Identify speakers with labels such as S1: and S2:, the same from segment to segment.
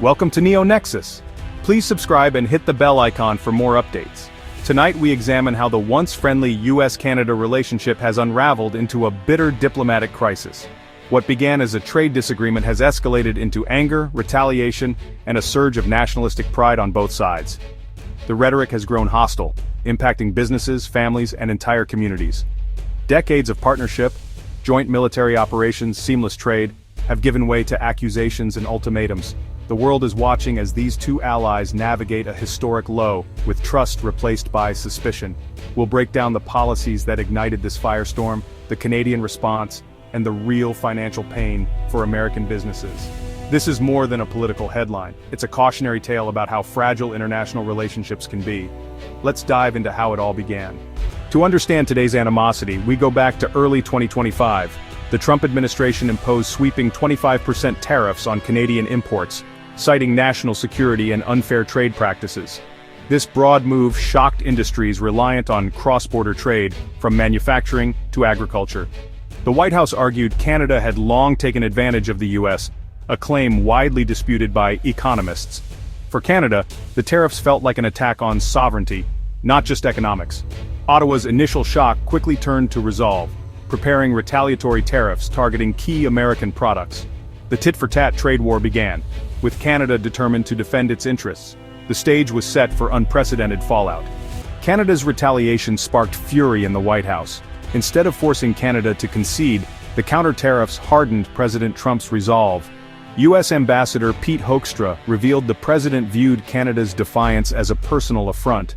S1: Welcome to Neo Nexus. Please subscribe and hit the bell icon for more updates. Tonight we examine how the once friendly US-Canada relationship has unraveled into a bitter diplomatic crisis. What began as a trade disagreement has escalated into anger, retaliation, and a surge of nationalistic pride on both sides. The rhetoric has grown hostile, impacting businesses, families, and entire communities. Decades of partnership, joint military operations, seamless trade, have given way to accusations and ultimatums. The world is watching as these two allies navigate a historic low, with trust replaced by suspicion. We'll break down the policies that ignited this firestorm, the Canadian response, and the real financial pain for American businesses. This is more than a political headline. It's a cautionary tale about how fragile international relationships can be. Let's dive into how it all began. To understand today's animosity, we go back to early 2025. The Trump administration imposed sweeping 25% tariffs on Canadian imports, citing national security and unfair trade practices. This broad move shocked industries reliant on cross-border trade, from manufacturing to agriculture. The White House argued Canada had long taken advantage of the US, a claim widely disputed by economists. For Canada, the tariffs felt like an attack on sovereignty, not just economics. Ottawa's initial shock quickly turned to resolve, preparing retaliatory tariffs targeting key American products. The tit-for-tat trade war began, with Canada determined to defend its interests. The stage was set for unprecedented fallout. Canada's retaliation sparked fury in the White House. Instead of forcing Canada to concede, the counter-tariffs hardened President Trump's resolve. U.S. Ambassador Pete Hoekstra revealed the president viewed Canada's defiance as a personal affront.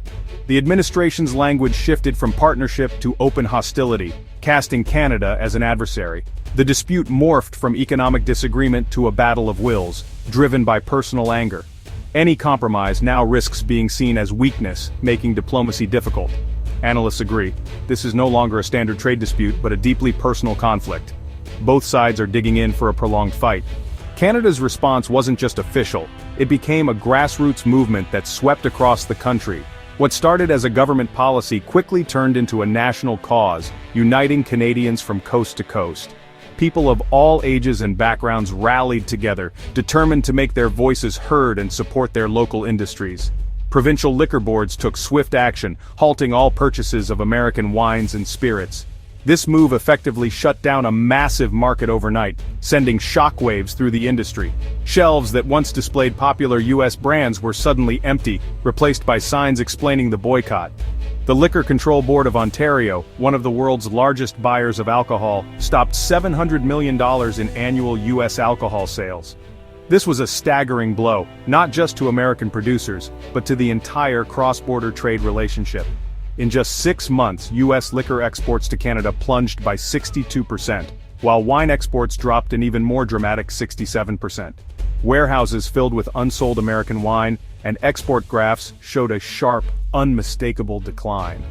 S1: The administration's language shifted from partnership to open hostility, casting Canada as an adversary. The dispute morphed from economic disagreement to a battle of wills, driven by personal anger. Any compromise now risks being seen as weakness, making diplomacy difficult. Analysts agree, this is no longer a standard trade dispute but a deeply personal conflict. Both sides are digging in for a prolonged fight. Canada's response wasn't just official, it became a grassroots movement that swept across the country. What started as a government policy quickly turned into a national cause, uniting Canadians from coast to coast. People of all ages and backgrounds rallied together, determined to make their voices heard and support their local industries. Provincial liquor boards took swift action, halting all purchases of American wines and spirits. This move effectively shut down a massive market overnight, sending shockwaves through the industry. Shelves that once displayed popular U.S. brands were suddenly empty, replaced by signs explaining the boycott. The Liquor Control Board of Ontario, one of the world's largest buyers of alcohol, stopped $700 million in annual U.S. alcohol sales. This was a staggering blow, not just to American producers, but to the entire cross-border trade relationship. In just 6 months, U.S. liquor exports to Canada plunged by 62%, while wine exports dropped an even more dramatic 67%. Warehouses filled with unsold American wine, and export graphs showed a sharp, unmistakable decline.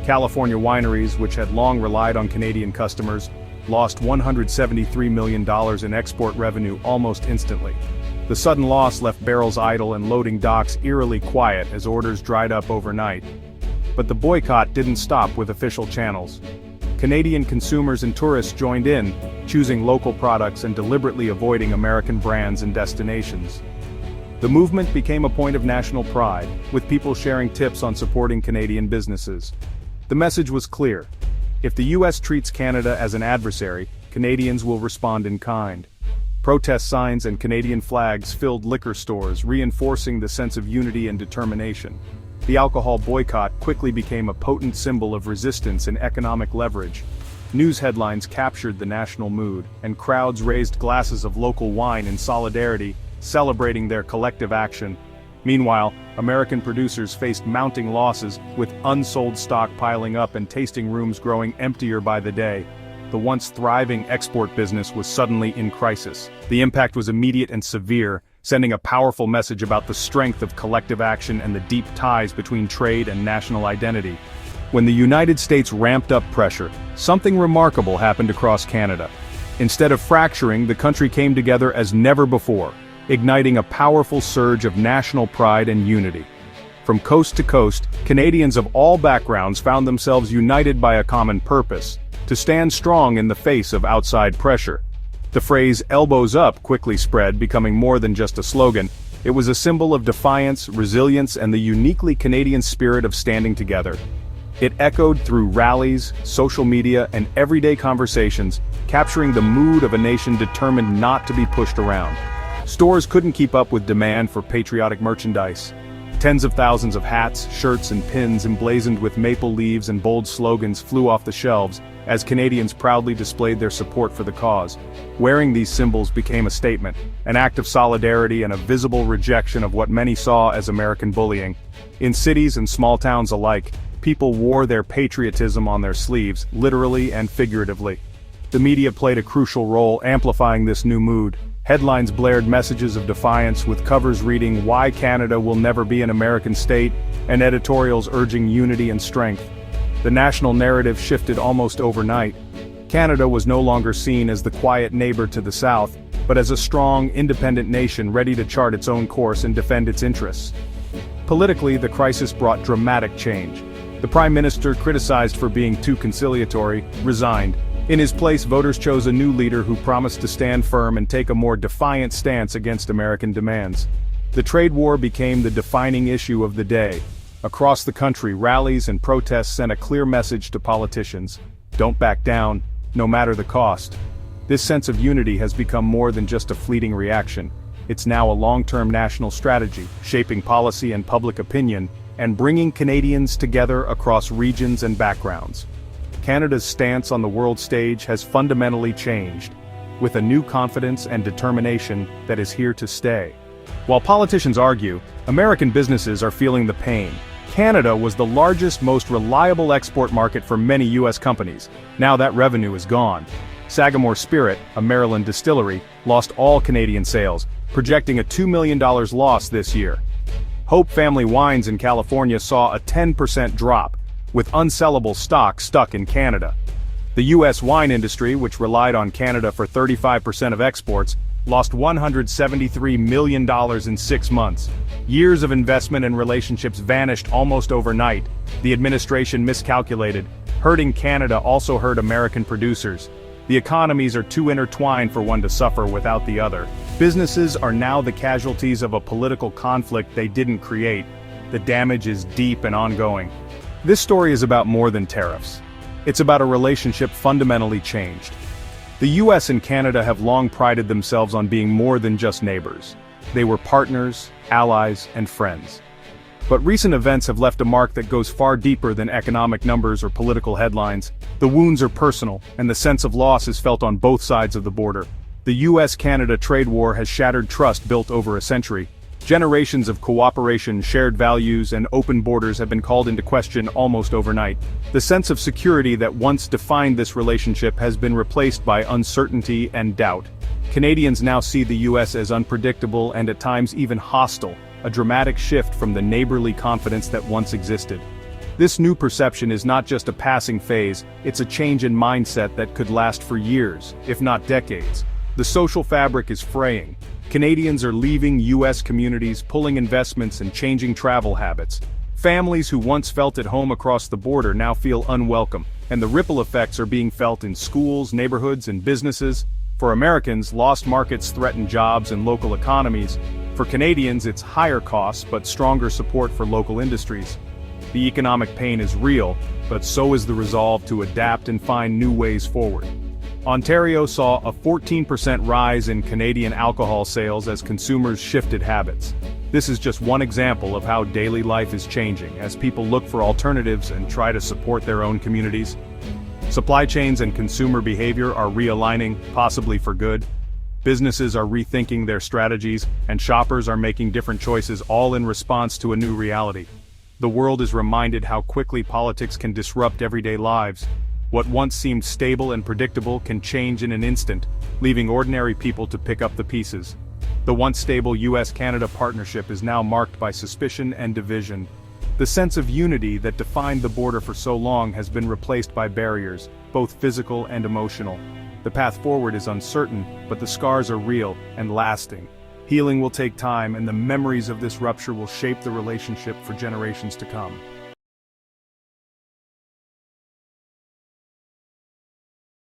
S1: California wineries, which had long relied on Canadian customers, lost $173 million in export revenue almost instantly. The sudden loss left barrels idle and loading docks eerily quiet as orders dried up overnight. But the boycott didn't stop with official channels. Canadian consumers and tourists joined in, choosing local products and deliberately avoiding American brands and destinations. The movement became a point of national pride, with people sharing tips on supporting Canadian businesses. The message was clear. If the U.S. treats Canada as an adversary, Canadians will respond in kind. Protest signs and Canadian flags filled liquor stores, reinforcing the sense of unity and determination. The alcohol boycott quickly became a potent symbol of resistance and economic leverage. News headlines captured the national mood, and crowds raised glasses of local wine in solidarity, celebrating their collective action. Meanwhile, American producers faced mounting losses, with unsold stock piling up and tasting rooms growing emptier by the day. The once thriving export business was suddenly in crisis. The impact was immediate and severe, sending a powerful message about the strength of collective action and the deep ties between trade and national identity. When the United States ramped up pressure, something remarkable happened across Canada. Instead of fracturing, the country came together as never before, igniting a powerful surge of national pride and unity. From coast to coast, Canadians of all backgrounds found themselves united by a common purpose: to stand strong in the face of outside pressure. The phrase "elbows up" quickly spread, becoming more than just a slogan. It was a symbol of defiance, resilience, and the uniquely Canadian spirit of standing together. It echoed through rallies, social media, and everyday conversations, capturing the mood of a nation determined not to be pushed around. Stores couldn't keep up with demand for patriotic merchandise. Tens of thousands of hats, shirts, and pins emblazoned with maple leaves and bold slogans flew off the shelves as Canadians proudly displayed their support for the cause. Wearing these symbols became a statement, an act of solidarity and a visible rejection of what many saw as American bullying. In cities and small towns alike, people wore their patriotism on their sleeves, literally and figuratively. The media played a crucial role amplifying this new mood. Headlines blared messages of defiance with covers reading "Why Canada Will Never Be an American State" and editorials urging unity and strength. The national narrative shifted almost overnight. Canada was no longer seen as the quiet neighbor to the south, but as a strong, independent nation ready to chart its own course and defend its interests. Politically, the crisis brought dramatic change. The Prime Minister, criticized for being too conciliatory, resigned. In his place, voters chose a new leader who promised to stand firm and take a more defiant stance against American demands. The trade war became the defining issue of the day. Across the country, rallies and protests sent a clear message to politicians: don't back down, no matter the cost. This sense of unity has become more than just a fleeting reaction. It's now a long-term national strategy, shaping policy and public opinion, and bringing Canadians together across regions and backgrounds. Canada's stance on the world stage has fundamentally changed, with a new confidence and determination that is here to stay. While politicians argue, American businesses are feeling the pain. Canada was the largest, most reliable export market for many U.S. companies. Now that revenue is gone. Sagamore Spirit, a Maryland distillery, lost all Canadian sales, projecting a $2 million loss this year. Hope Family Wines in California saw a 10% drop, with unsellable stock stuck in Canada. The U.S. wine industry, which relied on Canada for 35% of exports, lost $173 million in 6 months. Years of investment and relationships vanished almost overnight. The administration miscalculated. Hurting Canada also hurt American producers. The economies are too intertwined for one to suffer without the other. Businesses are now the casualties of a political conflict they didn't create. The damage is deep and ongoing. This story is about more than tariffs. It's about a relationship fundamentally changed. The US and Canada have long prided themselves on being more than just neighbors. They were partners, allies, and friends. But recent events have left a mark that goes far deeper than economic numbers or political headlines. The wounds are personal, and the sense of loss is felt on both sides of the border. The US-Canada trade war has shattered trust built over a century. Generations of cooperation, shared values, and open borders have been called into question almost overnight. The sense of security that once defined this relationship has been replaced by uncertainty and doubt. Canadians now see the US as unpredictable and at times even hostile, a dramatic shift from the neighborly confidence that once existed. This new perception is not just a passing phase, it's a change in mindset that could last for years, if not decades. The social fabric is fraying. Canadians are leaving U.S. communities, pulling investments and changing travel habits. Families who once felt at home across the border now feel unwelcome, and the ripple effects are being felt in schools, neighborhoods, and businesses. For Americans, lost markets threaten jobs and local economies. For Canadians, it's higher costs but stronger support for local industries. The economic pain is real, but so is the resolve to adapt and find new ways forward. Ontario saw a 14% rise in Canadian alcohol sales as consumers shifted habits. This is just one example of how daily life is changing as people look for alternatives and try to support their own communities. Supply chains and consumer behavior are realigning, possibly for good. Businesses are rethinking their strategies, and shoppers are making different choices, all in response to a new reality. The world is reminded how quickly politics can disrupt everyday lives. What once seemed stable and predictable can change in an instant, leaving ordinary people to pick up the pieces. The once stable US-Canada partnership is now marked by suspicion and division. The sense of unity that defined the border for so long has been replaced by barriers, both physical and emotional. The path forward is uncertain, but the scars are real and lasting. Healing will take time, and the memories of this rupture will shape the relationship for generations to come.